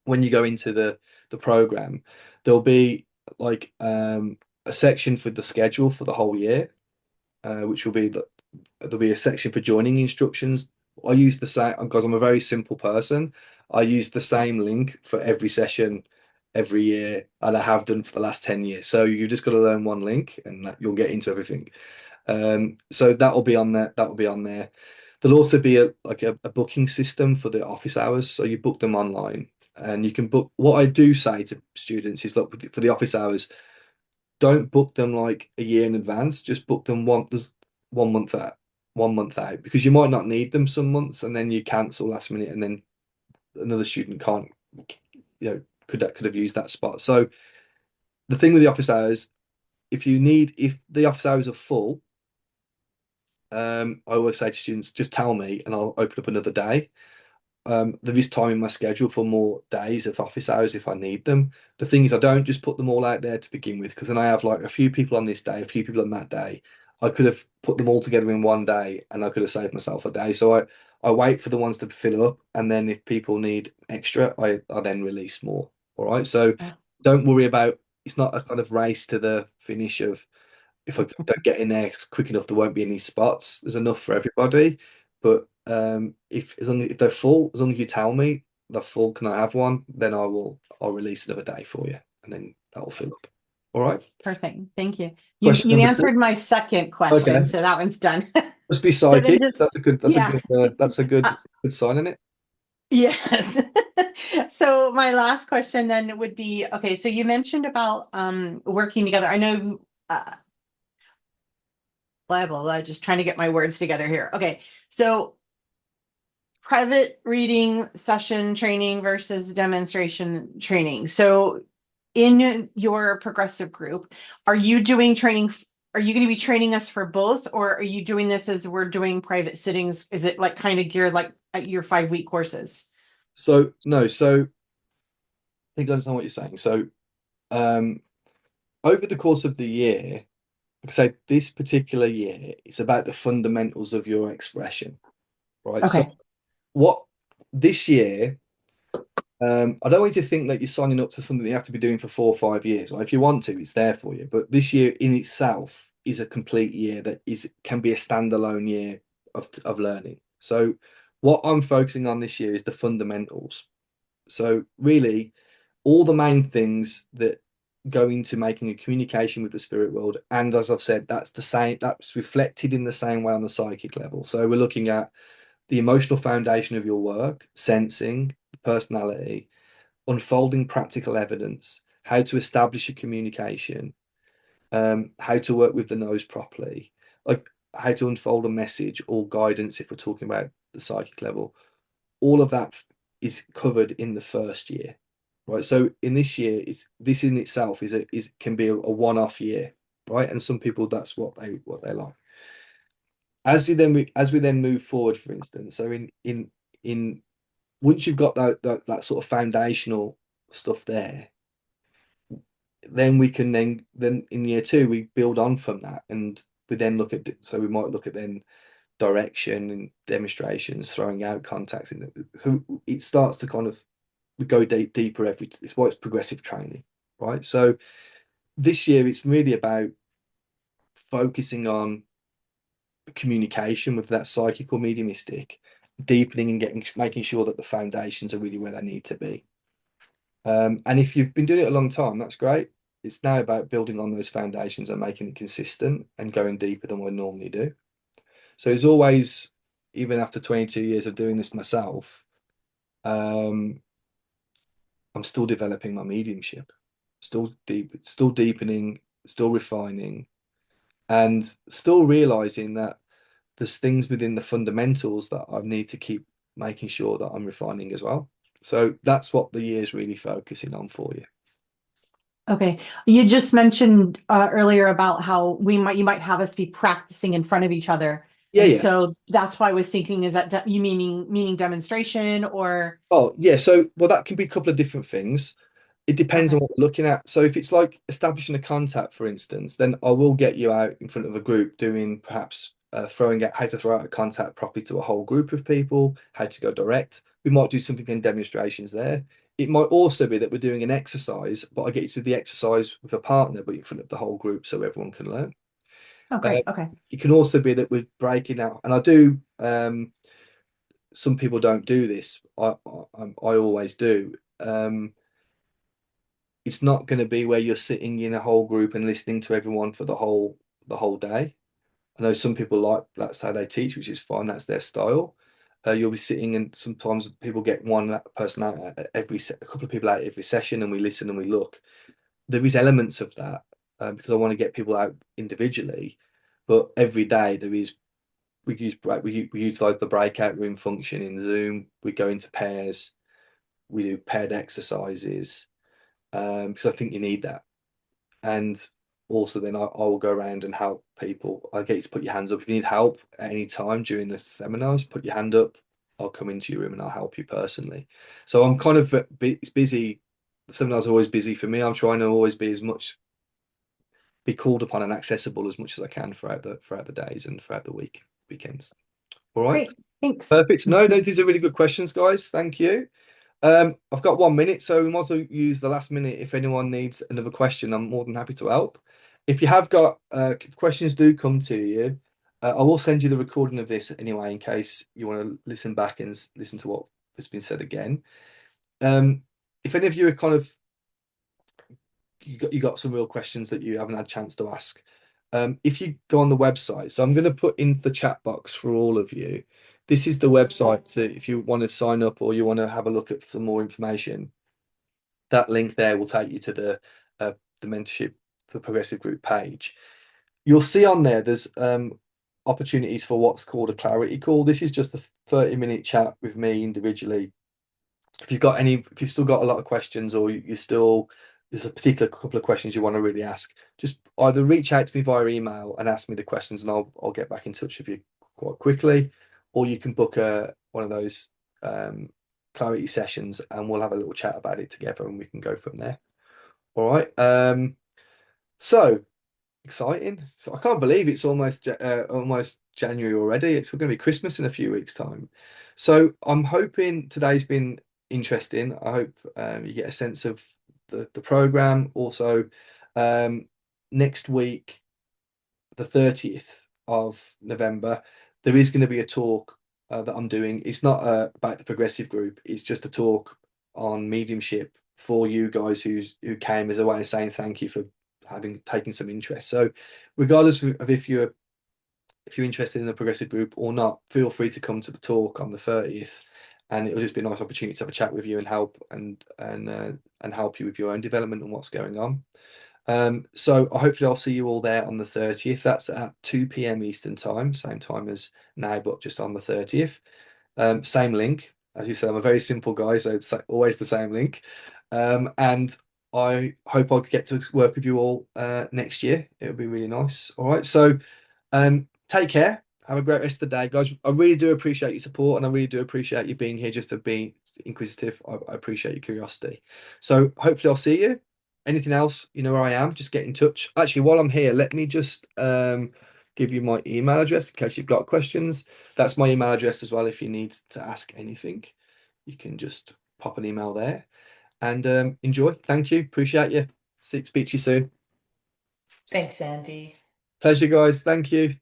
S1: when you go into the program, there'll be like a section for the schedule for the whole year, which will be there'll be a section for joining instructions. I use the same because I'm a very simple person. I use the same link for every session every year, and I have done for the last 10 years. So you just got to learn one link, and you'll get into everything. So that will be on there. That will be on there. There'll also be a booking system for the office hours. So you book them online, and you can book. What I do say to students is, look, for the office hours, don't book them like a year in advance. Just book them there's 1 month out, 1 month out, because you might not need them some months, and then you cancel last minute, and then another student can't, could have used that spot. So the thing with the office hours, if the office hours are full, I always say to students, just tell me, and I'll open up another day. There is time in my schedule for more days of office hours if I need them. The thing is, I don't just put them all out there to begin with, because then I have like a few people on this day, a few people on that day. I could have put them all together in one day, and I could have saved myself a day. So I wait for the ones to fill up, and then if people need extra, I then release more. All right. So don't worry about, it's not a kind of race to the finish of, if I don't get in there quick enough, there won't be any spots. There's enough for everybody. But if they're full, as long as you tell me they're full, can I have one? Then I'll release another day for you, and then that'll fill up. All right.
S4: Perfect. Thank you. You
S1: Question
S4: you
S1: number two.
S4: answered my second
S1: Okay.
S4: question, so that one's done.
S1: Must be
S4: So then
S1: psychic.
S4: just yeah.
S1: That's a
S4: Uh,
S1: good sign in it.
S4: yes. So my last question then would be, okay, so you mentioned about working together. I know blah blah blah, just trying to get my words together here. Okay. So private reading session training versus demonstration training. So in your progressive group, are you doing training? Are you going to be training us for both, or are you doing this as we're doing private sittings? Is it like kind of geared like at your 5 week courses?
S1: So no, so I think I understand what you're saying. So um, over the course of the year, like I say, this particular year, it's about the fundamentals of your expression, right? So
S4: Okay.
S1: what this year, I don't want you to think that you're signing up to something that you have to be doing for 4 or 5 years. Like, if you want to, it's there for you. But this year in itself is a complete year that can be a standalone year of learning. So what I'm focusing on this year is the fundamentals. So really, all the main things that go into making a communication with the spirit world, and as I've said, that's reflected in the same way on the psychic level. So we're looking at the emotional foundation of your work, sensing, personality, unfolding practical evidence, how to establish a communication, how to work with the nose properly, like how to unfold a message or guidance if we're talking about the psychic level. All of that is covered in the first year, right? So in this year, this in itself can be a one-off year, right? And some people, that's what they like. As we then move forward, for instance, so in once you've got that sort of foundational stuff there, then we can then in year two we build on from that, and we then look at so we might look at then direction and demonstrations, throwing out contacts in so it starts to kind of we go deeper it's why it's progressive training, right? So this year it's really about focusing on communication with that psychic or mediumistic, deepening and making sure that the foundations are really where they need to be. And if you've been doing it a long time, that's great. It's now about building on those foundations and making it consistent and going deeper than we normally do. So it's always, even after 22 years of doing this myself, I'm still developing my mediumship, still deepening, still refining, and still realizing that there's things within the fundamentals that I need to keep making sure that I'm refining as well. So that's what the year's really focusing on for you.
S4: Okay. You just mentioned earlier about how you might have us be practicing in front of each other.
S1: Yeah,
S4: And
S1: yeah.
S4: so that's why I was thinking, is that you meaning demonstration or
S1: Oh, yeah. So, well, that can be a couple of different things. It depends on
S4: okay.
S1: what we're looking at. So, if it's like establishing a contact, for instance, then I will get you out in front of a group doing perhaps throwing out how to throw out a contact properly to a whole group of people, how to go direct. We might do something in demonstrations there. It might also be that we're doing an exercise, but I get you to do the exercise with a partner, but in front of the whole group so everyone can learn.
S4: Oh,
S1: Uh,
S4: great. Okay.
S1: it can also be that we're breaking out, and I do. Some people don't do this. I always do. It's not going to be where you're sitting in a whole group and listening to everyone for the whole day. I know some people like that's how they teach, which is fine. That's their style. You'll be sitting, and sometimes people get one person out at a couple of people out every session, and we listen and we look. There is elements of that because I want to get people out individually, but every day there is we utilize the breakout room function in Zoom. We go into pairs. We do paired exercises because I think you need that. And also, then I will go around and help people. I get you to put your hands up if you need help at any time during the seminars. Put your hand up. I'll come into your room and I'll help you personally. So I'm kind of it's busy. The seminars are always busy for me. I'm trying to always be called upon and accessible as much as I can throughout the days and throughout the weekends. All right.
S4: Great. Thanks.
S1: Perfect. No, these are really good questions, guys. Thank you. I've got 1 minute, so we might as well use the last minute. If anyone needs another question, I'm more than happy to help. If you have got questions do come to you, I will send you the recording of this anyway, in case you want to listen back and listen to what has been said again. If any of you are kind of you got some real questions that you haven't had a chance to ask, if you go on the website, so I'm going to put in the chat box for all of you. This is the website to, if you want to sign up or you want to have a look at some more information. That link there will take you to the mentorship, the progressive group page. You'll see on there's opportunities for what's called a clarity call. This is just a 30-minute chat with me individually. If you've still got a lot of questions, or there's a particular couple of questions you want to really ask, just either reach out to me via email and ask me the questions, and I'll get back in touch with you quite quickly, or you can book one of those clarity sessions, and we'll have a little chat about it together, and we can go from there. All right. So exciting! So I can't believe it's almost January already. It's going to be Christmas in a few weeks' time. So I'm hoping today's been interesting. I hope you get a sense of the program. Also, next week, the 30th of November, there is going to be a talk that I'm doing. It's not about the progressive group. It's just a talk on mediumship for you guys who came as a way of saying thank you for taken some interest. So regardless of if you're interested in a progressive group or not, feel free to come to the talk on the 30th, and it'll just be a nice opportunity to have a chat with you and help and help you with your own development and what's going on. So hopefully I'll see you all there on the 30th. That's at 2 p.m. Eastern time, same time as now, but just on the 30th. Same link. As you said, I'm a very simple guy, so it's always the same link. And I hope I get to work with you all next year. It'll be really nice. All right. So take care. Have a great rest of the day, guys. I really do appreciate your support, and I really do appreciate you being here just to be inquisitive. I appreciate your curiosity. So hopefully I'll see you. Anything else, you know where I am. Just get in touch. Actually, while I'm here, let me just give you my email address in case you've got questions. That's my email address as well. If you need to ask anything, you can just pop an email there. And enjoy. Thank you. Appreciate you. Speak to you soon.
S5: Thanks, Andy.
S1: Pleasure, guys. Thank you.